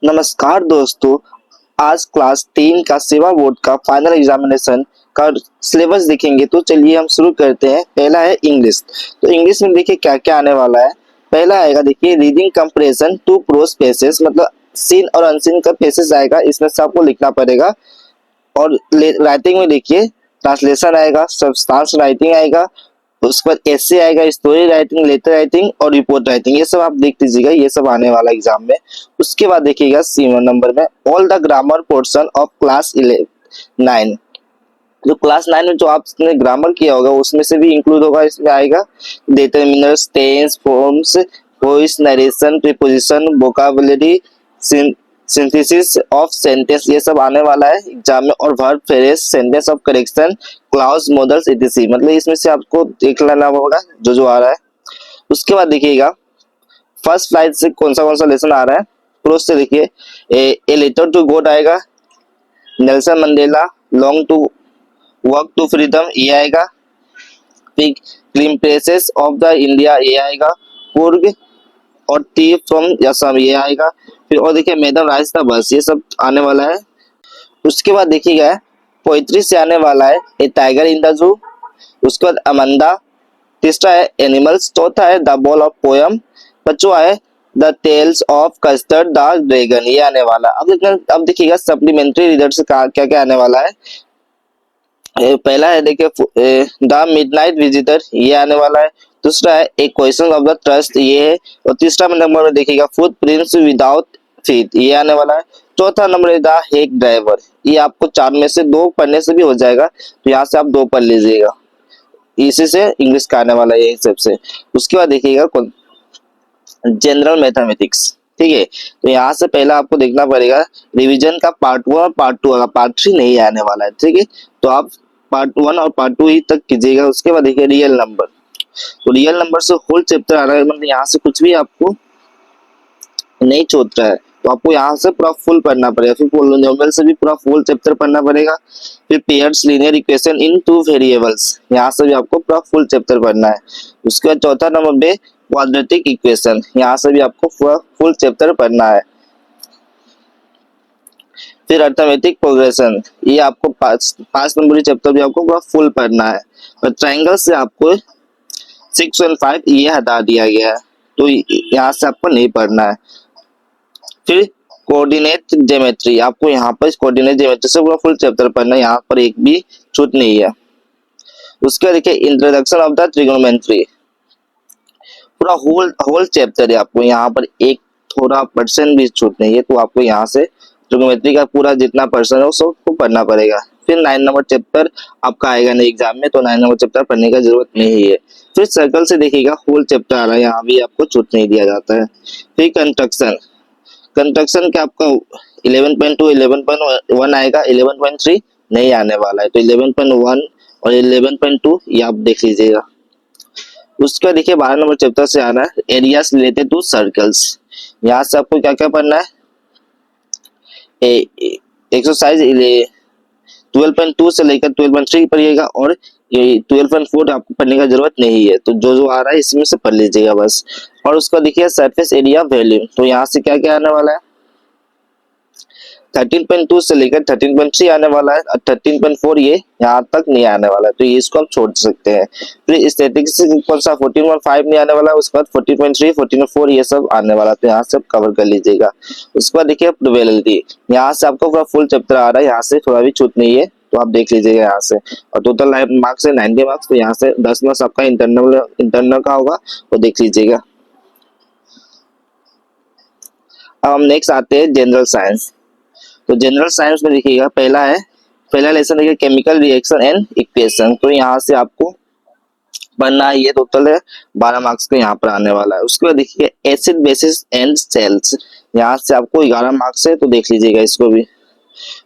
नमस्कार दोस्तों। आज क्लास 3 का सेवा बोर्ड का फाइनल एग्जामिनेशन का सिलेबस देखेंगे। तो चलिए हम शुरू करते हैं। पहला है इंग्लिश। तो इंग्लिश में देखिए क्या क्या आने वाला है। पहला आएगा देखिए reading comprehension two prose passages, मतलब सीन और अनसीन का पेसेस आएगा, इसमें से आपको लिखना पड़ेगा। और राइटिंग में देखिए ट्रांसलेशन आएगा, सब्सटेंस राइटिंग आएगा, उसके बाद एसे आएगा, स्टोरी राइटिंग, लेटर राइटिंग और रिपोर्ट राइटिंग। ये सब आप देख लीजिएगा, ये सब आने वाला एग्जाम में। उसके बाद देखिएगा सी1 नंबर में all the grammar portion of class 9। जो क्लास 9 में जो आपने ग्रामर किया होगा उसमें से भी इंक्लूड होगा, इसमें आएगा determiners, tense, forms, voice, narration, preposition, vocabulary, synthesis of sentence, ये सब आने वाला है एग्जाम में। और verb phrase, sentence of correction, clause, modals इत्यादि, मतलब इसमें से आपको देख लेना होगा जो जो आ रहा है। उसके बाद देखिएगा फर्स्ट स्लाइड से कौन सा लेसन आ रहा है। क्लोज से देखिए ए लेटर टू गॉड आएगा, Nelson Mandela, long to work to freedom ये आएगा, फिर clean places of the India ये आएगा, कुर्ग और टी फ्रॉम असम ये आएगा। फिर और देखिए मैडम राइज द बस, ये सब आने वाला है। उसके बाद देखिएगा पोइट्री से आने वाला है ए टाइगर इन द जू। उसके बाद अमंदा, तीसरा है एनिमल्स, चौथा है द बॉल ऑफ पोयम, पांचवा है the tales of custard the dragon ये आने वाला। अब देखिएगा सप्लीमेंट्री रीडर से क्या क्या आने वाला है। पहला है देखिए द मिडनाइट विजिटर ये आने वाला है। दूसरा है ए क्वेश्चन ऑफ द ट्रस्ट ये है। और तीसरा नंबर में देखिएगा फुट प्रिंट्स विदाउट फीट ये आने वाला है। चौथा नंबर है द हेक ड्राइवर। ये आपको 4 में से 2 पढ़ने से भी हो जाएगा, तो यहाँ से आप 2 पढ़ लीजिएगा। इसी से इंग्लिश का आने वाला है ये सबसे। उसके बाद देखिएगा जनरल मैथमेटिक्स, ठीक है। तो यहाँ से पहला आपको देखना पड़ेगा रिवीजन का पार्ट 1 और पार्ट 2 आएगा, पार्ट 3 नहीं आने वाला है, ठीक है। तो आप पार्ट 1 और पार्ट 2 ही तक कीजिएगा। उसके बाद देखिए रियल नंबर, तो रियल नंबर से होल चैप्टर आ रहा है, मतलब यहाँ से कुछ भी आपको नहीं छूट रहा है, तो आपको यहाँ से पूरा फुल पढ़ना पड़ेगा। फिर पोलिनोमियल से भी पूरा फुल चैप्टर पढ़ना पड़ेगा। फिर pairs linear equation in 2 variables, यहाँ से भी आपको पूरा फुल चैप्टर पढ़ना है। उसके बाद चौथा नंबर पे क्वाड्रेटिक इक्वेशन, यहाँ से भी आपको पूरा फुल चैप्टर पढ़ना है। फिर अर्थमेटिक प्रोग्रेशन, ये आपको 5 नंबर चैप्टर भी आपको पूरा फुल पढ़ना है। और ट्राइंगल से आपको 6 और 5 ये हटा दिया गया है, तो यहाँ से आपको नहीं पढ़ना है। फिर कोऑर्डिनेट ज्योमेट्री, आपको यहाँ पर कोऑर्डिनेट ज्योमेट्री से पूरा फुल चैप्टर पढ़ना है, यहाँ पर एक भी छूट नहीं है। उसके देखिए इंट्रोडक्शन ऑफ द ट्रिगोनोमेट्री, पूरा होल चैप्टर है, आपको यहाँ पर एक थोड़ा परसेंट भी छूट नहीं है, तो आपको यहाँ से ट्रिगोनोमेट्री का पूरा जितना परसेंट है वो सबको पढ़ना पड़ेगा। फिर 9 नंबर चैप्टर आपका आएगा नहीं एग्जाम में, तो 9 नंबर चैप्टर पढ़ने का जरूरत नहीं है। फिर सर्कल से देखिएगा होल चैप्टर आ रहा है, यहाँ भी आपको छूट नहीं दिया जाता है। फिर कंस्ट्रक्शन के आपका 11.2 11.1 आएगा, 11.3 नहीं आने वाला है, तो 11.1 और 11.2 ये आप देख लीजिएगा। उसका देखिए 12 नंबर चैप्टर से आना है एरियाज रिलेटेड टू सर्कल्स, यहाँ से आपको क्या क्या पढ़ना है। एक्सरसाइज 12.2 से लेकर 12.3 पढ़िएगा, और ये 12.4 आपको पढ़ने का जरूरत नहीं है, तो जो जो आ रहा है इसमें से पढ़ लीजिएगा बस। और उसका देखिए सरफेस एरिया वॉल्यूम, तो यहाँ से क्या क्या आने वाला है 13.2 से लेकर 13.3 आने वाला है, और 13.4 ये यहाँ तक नहीं आने वाला है, तो ये इसको आप छोड़ सकते हैं। फिर स्टैटिस्टिक्स कौन सा 14.5 नहीं आने वाला है, उसके बाद 14.3 14.4 ये सब आने वाला है, तो यहाँ से आप कवर कर लीजिएगा। उसके बाद देखिए प्रोबेबिलिटी, यहाँ से आपको पूरा फुल चैप्टर आ रहा है, यहाँ से थोड़ा भी छूट नहीं है, तो आप देख लीजिएगा यहाँ से। और टोटल मार्क्स है 90 मार्क्स, तो यहाँ से 10 मार्क्स आपका इंटरनल का होगा, वो देख लीजिएगा। अब हम नेक्स्ट आते हैं जनरल साइंस। तो जनरल साइंस में देखिएगा पहला लेसन देखिए केमिकल रिएक्शन एंड इक्वेशन, तो यहाँ से आपको पढ़ना है, ये टोटल है 12 मार्क्स का यहाँ पर आने वाला है। उसके बाद देखिए एसिड बेसिस एंड सेल्स, यहाँ से आपको 11 मार्क्स है, तो देख लीजिएगा इसको भी।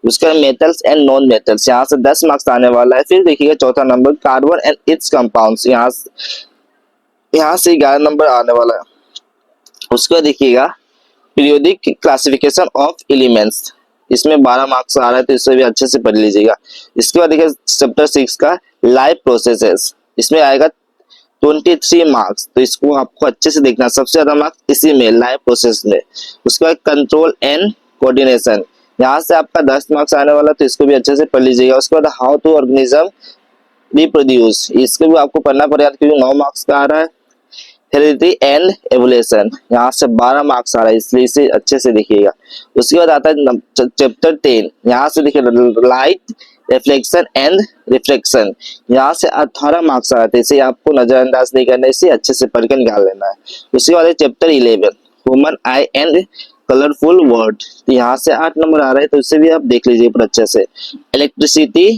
उसके बाद मेटल्स एंड नॉन मेटल्स, यहाँ से 10 मार्क्स आने वाला है। फिर देखिएगा चौथा number carbon and it's compounds, यहाँ से 11 नंबर आने वाला है। उसके बाद देखिएगा पीरियोडिक क्लासिफिकेशन ऑफ एलिमेंट्स, इसमें 12 मार्क्स आ रहा है, तो इसे भी अच्छे से पढ़ लीजिएगा। इसके बाद देखिए चैप्टर 6 का लाइफ प्रोसेसेस, इसमें आएगा 23 मार्क्स, तो इसको आपको अच्छे से देखना, सबसे ज्यादा मार्क्स इसी में लाइफ प्रोसेस में। उसके बाद कंट्रोल एंड कोऑर्डिनेशन, यहाँ से आपका 10 मार्क्स आने वाला, तो इसको भी अच्छे से पढ़ लीजिएगा। उसके बाद हाउ टू ऑर्गेनिज्म रिप्रोड्यूस, इसको भी आपको पढ़ना पड़ेगा क्योंकि 9 मार्क्स का आ रहा है। हेरिडिटी एंड एवोल्यूशन, यहाँ से 12 मार्क्स आ रहा है, इसलिए इसे अच्छे से देखिएगा। उसके बाद आता है चैप्टर 10, यहाँ से देखिए लाइट रिफ्लेक्शन एंड रिफ्रैक्शन, यहाँ से 18 मार्क्स आ रहे थे, इसे आपको नजरअंदाज नहीं करना, इसे अच्छे से पढ़ कर निकाल लेना है। उसके बाद chapter 11 human I and colourful word, तो यहाँ से 8 नंबर आ रहे हैं, तो इसे भी आप देख लीजिए पर अच्छे से। इलेक्ट्रिसिटी,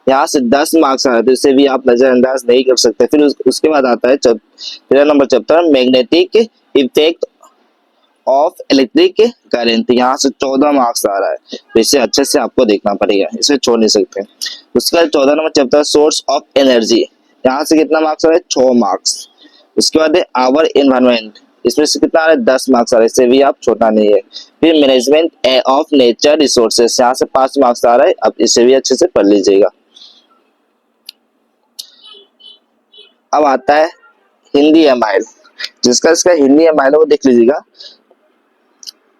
यहाँ से 10 मार्क्स आ रहे थे, इसे भी आप नजरअंदाज नहीं कर सकते। फिर उसके बाद आता है 13 number chapter magnetic effect of electric current, यहाँ से 14 मार्क्स आ रहा है, तो इसे अच्छे से आपको देखना पड़ेगा, इसे छोड़ नहीं सकते। उसके बाद 14 number chapter source of energy, यहाँ से कितना मार्क्स आ रहा है, 6 मार्क्स। उसके बाद आवर एनवायरनमेंट, इसमें से कितना आ रहा है, 10 मार्क्स आ रहा है, इसे भी आप छोड़ना नहीं है। फिर मैनेजमेंट ऑफ नेचर रिसोर्सेस, यहाँ से 5 मार्क्स आ रहा है, अब इसे भी अच्छे से पढ़ लीजिएगा। अब आता है हिंदी एमआईएल, जिसका इसका हिंदी एमआईएल वो देख लीजिएगा।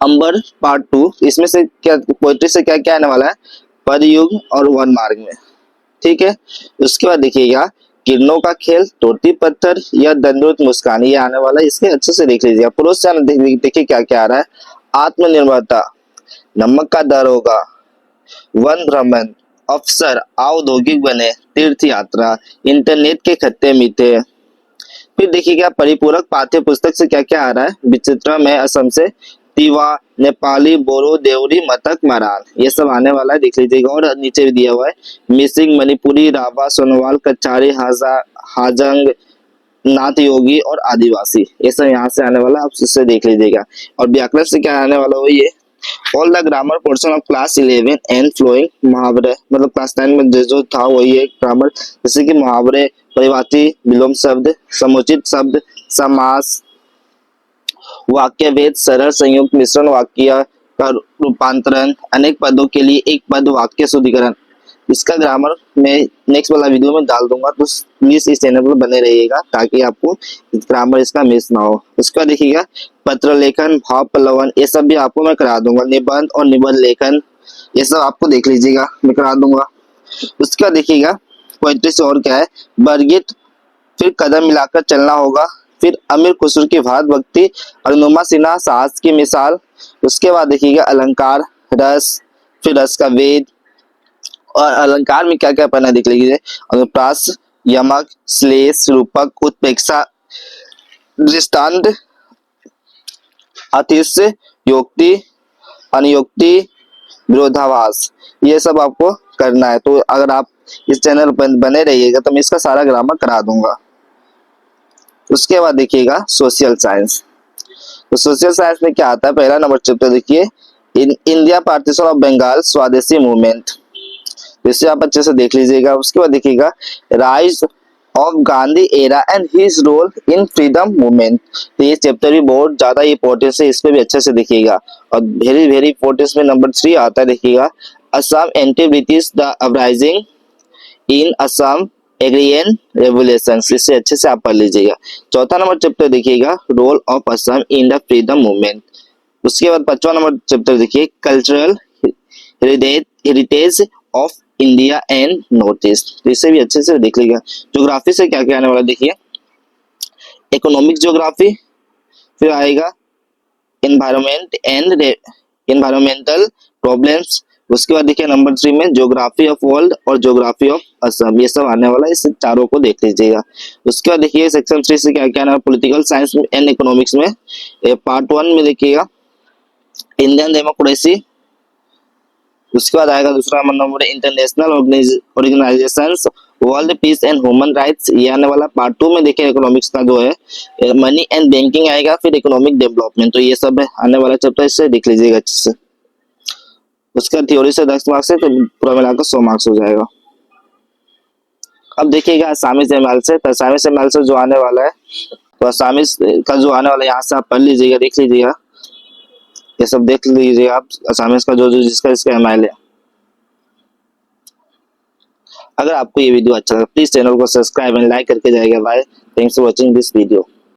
अंबर पार्ट 2, इसमें से क्या पोएट्री से क्या क्या आने वाला है, पदयुग और वन मार्ग में, ठीक है। उसके बाद देखिएगा किरणों का खेल, तोड़ती पत्थर या दंडोत मुस्कान, ये आने वाला है, इसके अच्छे से देख लीजिएगा। प्रोत्साहन देखिए क्या क्या आ रहा है, आत्मनिर्भरता, नमक का दर होगा, वन भ्रमण, अफसर औद्योगिक बने, तीर्थ यात्रा, इंटरनेट के खत्ते मीठे। फिर देखिएगा परिपूरक पाठ्य पुस्तक से क्या क्या आ रहा है, विचित्रा में असम से, तिवा, नेपाली, बोरो, देवरी, मतक, मरान, ये सब आने वाला है, देख लीजिएगा। और नीचे भी दिया हुआ है मिसिंग, मणिपुरी, राभा, सोनोवाल, कचारी, हाजंग, नाथ योगी और आदिवासी, ये सब यहाँ से आने वाला, आप इससे देख लीजिएगा। और व्याकरण से क्या आने वाला, वही है all the grammar portion of class 11 and flowing, मुहावरे, मतलब क्लास 10 में जो था वही है ग्रामर, जैसे कि मुहावरे, परिवाची, विलोम शब्द, समुचित शब्द, समास, वाक्य भेद, सरल संयुक्त मिश्रण वाक्य का रूपांतरण, अनेक पदों के लिए एक पद वाक्य शुद्धिकरण, इसका ग्रामर मैं नेक्स्ट वाला वीडियो में डाल दूंगा, तो प्लीज इस चैनल पर बने रहिएगा ताकि आपको ग्रामर इसका मिस ना हो। उसका देखिएगा पत्र लेखन, भाव पल्लवन, ये सब भी आपको मैं करा दूंगा, निबंध और निबंध लेखन, ये सब आपको देख लीजिएगा, मैं करा दूंगा। उसका देखिएगा पोएट्री से और क्या है, बरगीत, फिर कदम मिलाकर चलना होगा, फिर अमीर खुसरो की भात भक्ति, अनुमा सिन्हा साहस की मिसाल। उसके बाद देखिएगा अलंकार, रस, फिर रस का वेद, और अलंकार में क्या क्या पढ़ना देख लीजिए, अनुप्रास, यमक, श्लेष, रूपक, उत्प्रेक्षा, दृष्टांत, अतिशय, योक्ति, अनुयोक्ति, विरोधाभास, ये सब आपको करना है। तो अगर आप इस चैनल पर बने रहिएगा तो मैं इसका सारा ग्रामर करा दूंगा। उसके बाद देखिएगा सोशल साइंस, तो सोशल साइंस में क्या आता है, पहला नंबर चैप्टर देखिए इंडिया पार्टीशन ऑफ बंगाल, स्वदेशी मूवमेंट, इसे आप अच्छे से देख लीजिएगा। उसके बाद देखिएगा rise of Gandhi era and his role in freedom movement, तो ये चैप्टर भी बहुत ज्यादा इंपॉर्टेंस है, इसको भी अच्छे से देखिएगा। और वेरी वेरी इंपॉर्टेंस में नंबर 3 आता है, देखिएगा Assam anti British the uprising in Assam agrarian revolution, इसे अच्छे से आप पढ़ लीजिएगा। चौथा नंबर चैप्टर देखिएगा role of Assam in the freedom movement. उसके बाद 5वां नंबर चैप्टर देखिए cultural heritage of India and north east, तो इसे भी अच्छे से देख लीजिएगा। ज्योग्राफी से क्या क्या आने वाला देखिए, इकोनॉमिक ज्योग्राफी, फिर आएगा एनवायरमेंट एंड एनवायरमेंटल प्रॉब्लम्स। उसके बाद देखिए नंबर 3 में ज्योग्राफी ऑफ वर्ल्ड और ज्योग्राफी ऑफ असम, ये सब आने वाला है, इस चारों को देख लीजिएगा। उसके बाद देखिए सेक्शन 3 से क्या क्या आना है, पॉलिटिकल साइंस एंड इकोनॉमिक्स में पार्ट 1 में देखिएगा इंडियन डेमोक्रेसी। उसके बाद आएगा दूसरा number international organisations, world peace and human rights, ये आने वाला। पार्ट 2 में देखिए इकोनॉमिक्स का जो है मनी एंड बैंकिंग आएगा, फिर इकोनॉमिक डेवलपमेंट, तो ये सब है आने वाला चैप्टर, इससे देख लीजिएगा अच्छे से। उसका थ्योरी से 10 मार्क्स है, तो पूरा मिलाकर 100 मार्क्स हो जाएगा। अब देखिएगा असामीज एमएल से, तो असामीज एमएल से जो आने वाला है, तो असामीज का जो आने वाला है यहाँ से आप पढ़ लीजिएगा, देख लीजिएगा, ये सब देख लीजिएगा आप असामीज का जो जिसका इसका एमएल है। अगर आपको ये वीडियो अच्छा लगा प्लीज चैनल को सब्सक्राइब एंड लाइक करके जाएगा। Bye, thanks for watching this video.